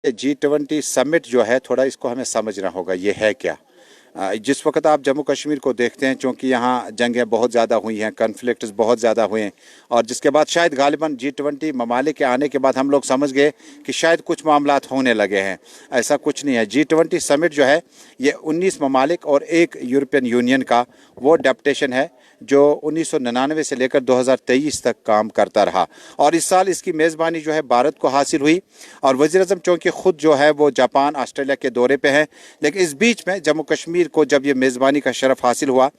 G20 summit जो है थोड़ा इसको हमें समझना होगा ये है क्या। जिस वक्त आप जम्मू कश्मीर को देखते हैं, चूँकि यहाँ जंगें बहुत ज़्यादा हुई हैं, कन्फ्लिक्ट्स बहुत ज़्यादा हुए हैं, और जिसके बाद शायद गालिबन G20 ममालिक के आने के बाद हम लोग समझ गए कि शायद कुछ मामलात होने लगे हैं। ऐसा कुछ नहीं है। G20 समिट जो है ये 19 ममालिक और एक यूरोपियन यूनियन का वो डेप्टेशन है जो 1999 से लेकर 2023 तक काम करता रहा, और इस साल इसकी मेज़बानी जो है भारत को हासिल हुई। और वज़ीर-ए-आज़म चूँकि ख़ुद जो है वो जापान ऑस्ट्रेलिया के दौरे पे हैं, लेकिन इस बीच में जम्मू कश्मीर को जब ये मेज़बानी का शरफ़ हासिल हुआ,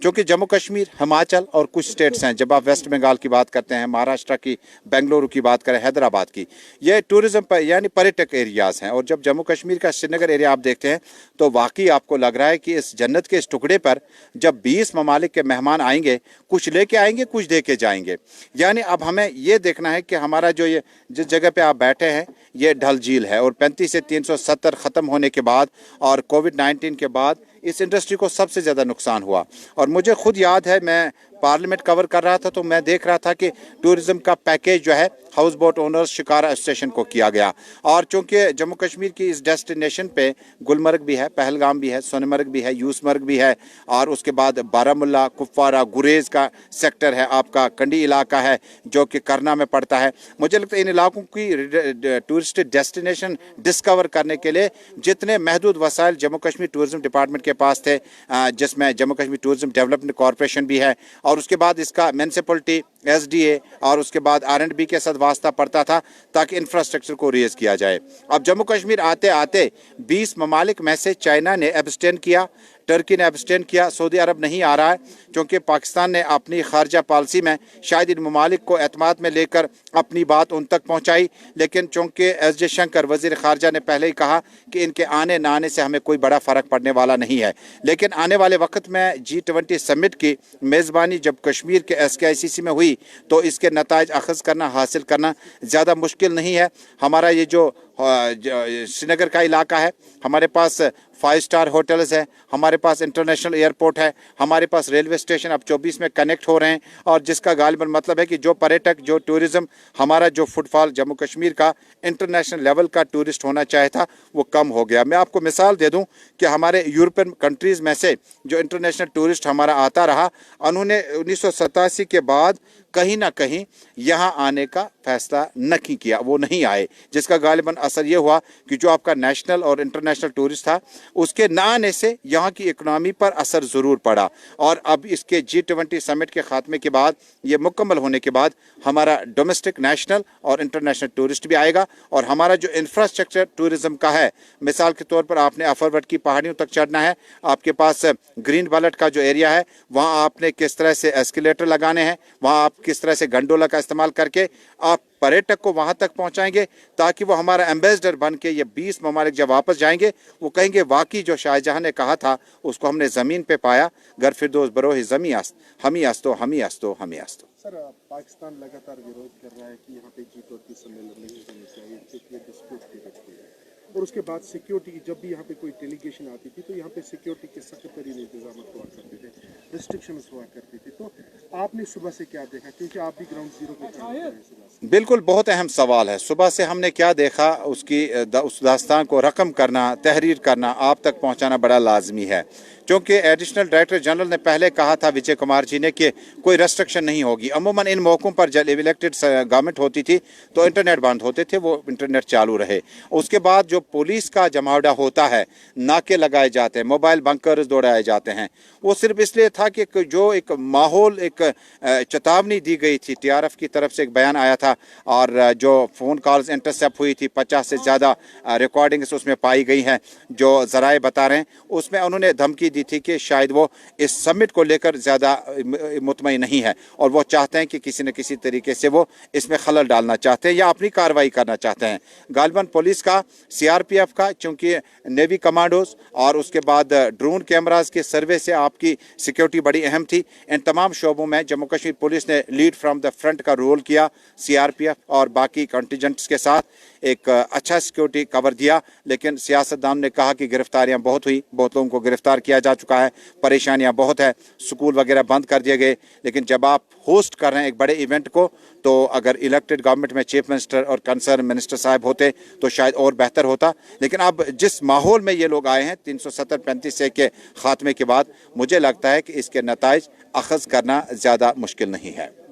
क्योंकि जम्मू कश्मीर, हिमाचल और कुछ स्टेट्स हैं, जब आप वेस्ट बंगाल की बात करते हैं, महाराष्ट्र की, बेंगलुरु की बात करें, हैदराबाद की, ये टूरिज़म पर यानी पर्यटक एरियाज़ हैं। और जब जम्मू कश्मीर का श्रीनगर एरिया आप देखते हैं तो वाकई आपको लग रहा है कि इस जन्नत के इस टुकड़े पर जब 20 ममालिक के मेहमान आएंगे, कुछ लेके आएंगे, कुछ दे के जाएंगे। यानी अब हमें ये देखना है कि हमारा जो ये जिस जगह पे आप बैठे हैं ये डल झील है, और 35 से 370 ख़त्म होने के बाद और कोविड-19 के बाद इस इंडस्ट्री को सबसे ज़्यादा नुकसान हुआ। और मुझे खुद याद है, मैं पार्लियामेंट कवर कर रहा था तो मैं देख रहा था कि टूरिज़्म का पैकेज जो है house boat owners shikara station को किया गया। और चूँकि जम्मू कश्मीर की इस डेस्टिनेशन पे गुलमर्ग भी है, पहलगाम भी है, सोनमर्ग भी है, यूसमर्ग भी है, और उसके बाद बारामुल्ला, कुपवारा, गुरेज़ का सेक्टर है, आपका कंडी इलाका है जो कि करना में पड़ता है। मुझे लगता है इन इलाकों की टूरिस्ट डेस्टिनेशन डिस्कवर करने के लिए जितने महदूद वसाइल जम्मू कश्मीर टूरिज़्म डिपार्टमेंट के पास थे, जिसमें Jammu Kashmir tourism development corporation भी है, और उसके बाद इसका म्यूनसिपलिटी, SDA और उसके बाद R&B के साथ वास्ता पड़ता था ताकि इंफ्रास्ट्रक्चर को रेज किया जाए। अब जम्मू कश्मीर आते आते 20 ममालिक में से चाइना ने एब्सटेन किया, टर्की ने एब्सटेन किया, सऊदी अरब नहीं आ रहा है, क्योंकि पाकिस्तान ने अपनी खारजा पॉलिसी में शायद इन ममालिक को एतमाद में लेकर अपनी बात उन तक पहुँचाई। लेकिन चूँकि S जयशंकर वज़ीर खारजा ने पहले ही कहा कि इनके आने ना आने से हमें कोई बड़ा फ़र्क पड़ने वाला नहीं है। लेकिन आने वाले वक्त में G20 समिट की मेज़बानी जब कश्मीर के SKICC में हुई तो इसके नताइज अखज़ करना, हासिल करना ज़्यादा मुश्किल नहीं है। हमारा ये जो श्रीनगर का इलाका है, हमारे पास 5 स्टार होटल्स हैं, हमारे पास इंटरनेशनल एयरपोर्ट है, हमारे पास रेलवे स्टेशन अब 24 में कनेक्ट हो रहे हैं, और जिसका गालिबन मतलब है कि जो पर्यटक, जो टूरिज़्म, हमारा जो फुटफॉल जम्मू कश्मीर का इंटरनेशनल लेवल का टूरिस्ट होना चाहे था वो कम हो गया। मैं आपको मिसाल दे दूं कि हमारे यूरोपियन कंट्रीज़ में से जो इंटरनेशनल टूरिस्ट हमारा आता रहा, उन्होंने 1987 के बाद कहीं ना कहीं यहाँ आने का फैसला नहीं किया, वो नहीं आए, जिसका गालिबन असर ये हुआ कि जो आपका नेशनल और इंटरनेशनल टूरिस्ट था उसके ना आने से यहाँ की इकनॉमी पर असर ज़रूर पड़ा। और अब इसके G20 समिट के ख़ात्मे के बाद, ये मुकम्मल होने के बाद, हमारा डोमेस्टिक, नेशनल और इंटरनेशनल टूरिस्ट भी आएगा, और हमारा जो इंफ्रास्ट्रक्चर टूरिज़म का है, मिसाल के तौर पर आपने अफरवट की पहाड़ियों तक चढ़ना है, आपके पास ग्रीन बेल्ट का जो एरिया है वहाँ आपने किस तरह से एस्केलेटर लगाने हैं, वहाँ आप किस तरह से गंडोला का इस्तेमाल करके आप पर्यटक को वहाँ तक पहुँचाएंगे ताकि वो हमारा एम्बेसडर बन के ये 20 ममालिक जब वापस जाएंगे वो कहेंगे वाकई जो शाहजहाँ ने कहा था उसको हमने ज़मीन पे पाया। घर फिरदौस बरोही ज़मी अस्त, हमी अस्तो, हमी अस्तो, हमी अस्तो। सर, पाकिस्तान लगातार विरोध कर रहा है कि यहाँ पे G20 सम्मेलन नहीं होने चाहिए, क्योंकि डिस्प्यूट की रखती है, और उसके बाद सिक्योरिटी की, जब भी यहाँ पे कोई डेलीगेशन आती थी तो यहाँ पे सिक्योरिटी के सख्त तरीन इंतजाम हुआ करते थे, रिस्ट्रिक्शंस हुआ करती थी। तो आपने सुबह से क्या देखा, क्योंकि आप भी ग्राउंड जीरो पे काम कर रहे हैं सुबह से? बिल्कुल, बहुत अहम सवाल है। सुबह से हमने क्या देखा, उसकी उस दास्तान को रकम करना, तहरीर करना, आप तक पहुँचाना बड़ा लाजमी है, क्योंकि एडिशनल डायरेक्टर जनरल ने पहले कहा था विजय कुमार जी ने कि कोई रेस्ट्रिक्शन नहीं होगी। अमूमन इन मौक़ों पर जब इलेक्टेड गवर्नमेंट होती थी तो इंटरनेट बंद होते थे, वो इंटरनेट चालू रहे। उसके बाद जो पुलिस का जमावड़ा होता है, नाके लगाए जाते हैं, मोबाइल बंकर्स दौड़ाए जाते हैं, वो सिर्फ इसलिए था कि जो एक माहौल, एक चेतावनी दी गई थी, TRF की तरफ से एक बयान आया था, और जो फ़ोन कॉल्स इंटरसेप्ट हुई थी, 50 से ज़्यादा रिकॉर्डिंग्स उसमें पाई गई हैं, जो ज़राए बता रहे हैं, उसमें उन्होंने धमकी दी थी कि शायद वो इस समिट को लेकर ज़्यादा मुतमईन नहीं है, और वो चाहते हैं कि किसी न किसी तरीके से वो इसमें खलल डालना चाहते हैं या अपनी कार्रवाई करना चाहते हैं। गालिबन पुलिस का, CRPF का, चूँकि नेवी कमांडोज और उसके बाद ड्रोन कैमराज के सर्वे से आपकी सिक्योरिटी बड़ी अहम थी। इन तमाम शोबों में जम्मू कश्मीर पुलिस ने लीड फ्रॉम द फ्रंट का रोल किया, CRPF और बाकी कंटिजेंट्स के साथ एक अच्छा सिक्योरिटी कवर दिया। लेकिन सियासतदान ने कहा कि गिरफ्तारियां बहुत हुई, बहुत लोगों को गिरफ्तार किया जा चुका है, परेशानियां बहुत है, स्कूल वगैरह बंद कर दिए गए। लेकिन जब आप होस्ट कर रहे हैं एक बड़े इवेंट को, तो अगर इलेक्टेड गवर्नमेंट में चीफ मिनिस्टर और कंसर्न मिनिस्टर साहब होते तो शायद और बेहतर होता। लेकिन अब जिस माहौल में ये लोग आए हैं 370-35 के खात्मे के बाद, मुझे लगता है कि इसके नताइज अखज़ करना ज़्यादा मुश्किल नहीं है।